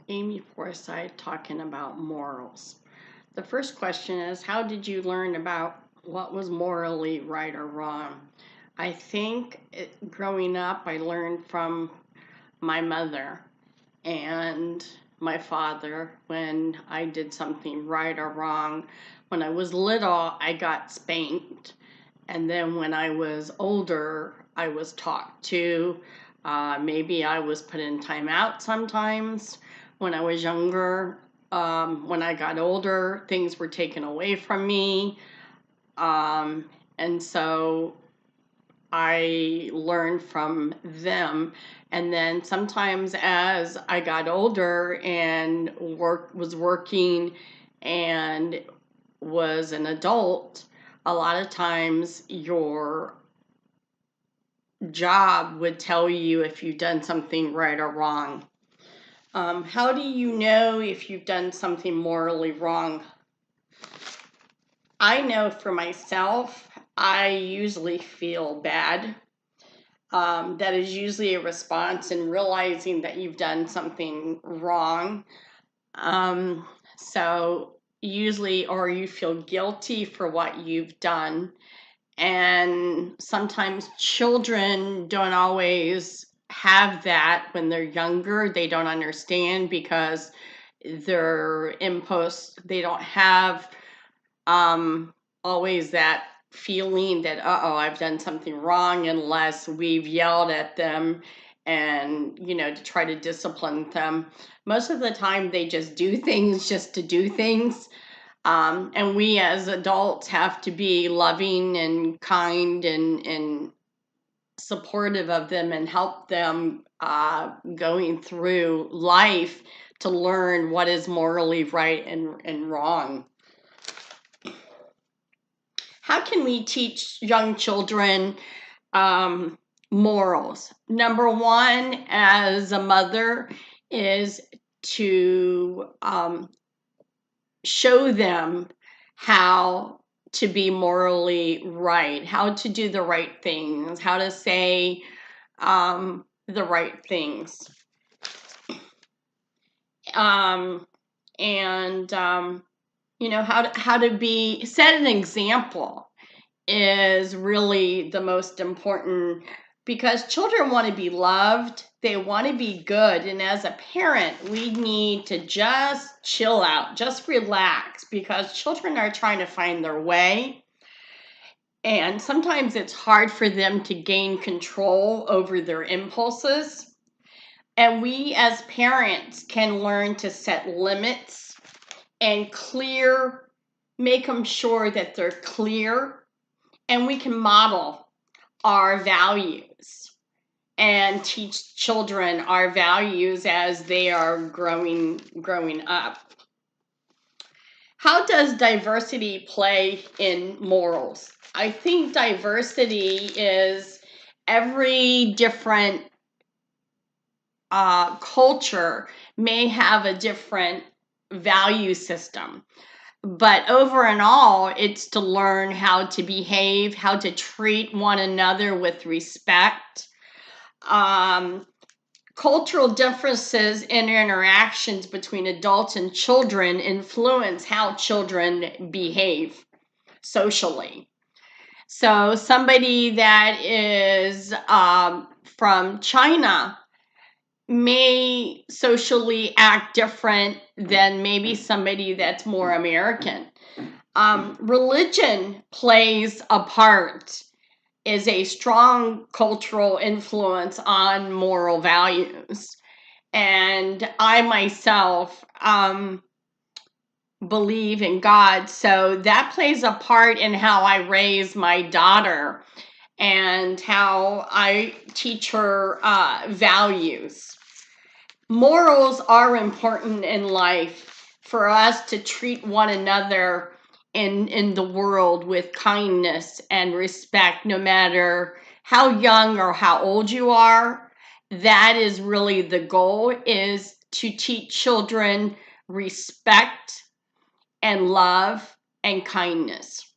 Amy Forsyth talking about morals. The first question is, how did you learn about what was morally right or wrong? I think growing up, I learned from my mother and my father when I did something right or wrong. When I was little, I got spanked. And then when I was older, I was talked to. Maybe I was put in timeout sometimes when I was younger. When I got older, things were taken away from me. And so I learned from them. And then sometimes as I got older and was working and was an adult, a lot of times your job would tell you if you've done something right or wrong. How do you know if you've done something morally wrong? I know for myself, I usually feel bad. That is usually a response in realizing that you've done something wrong. So usually, or you feel guilty for what you've done. And sometimes children don't always have that when they're younger. They don't understand because they're imposed, they don't have always that feeling that, uh-oh, I've done something wrong, unless we've yelled at them and, to try to discipline them. Most of the time, they just do things just to do things. And we as adults have to be loving and kind and supportive of them and help them going through life to learn what is morally right and wrong. How can we teach young children morals? Number one, as a mother, is to show them how to be morally right, how to do the right things, how to say the right things. How to be, set an example is really the most important, because children want to be loved, they want to be good, and as a parent, we need to just chill out, just relax, because children are trying to find their way, and sometimes it's hard for them to gain control over their impulses. And we as parents can learn to set limits and make them sure that they're clear, and we can model our values and teach children our values as they are growing up. How does diversity play in morals? I think diversity is every different culture may have a different value system. But over and all, it's to learn how to behave, how to treat one another with respect. Cultural differences in interactions between adults and children influence how children behave socially. So somebody that is from China may socially act different than maybe somebody that's more American. Religion plays a part, is a strong cultural influence on moral values. And I myself believe in God, so that plays a part in how I raise my daughter and how I teach her values. Morals are important in life for us to treat one another in the world with kindness and respect, no matter how young or how old you are. That is really the goal, is to teach children respect and love and kindness.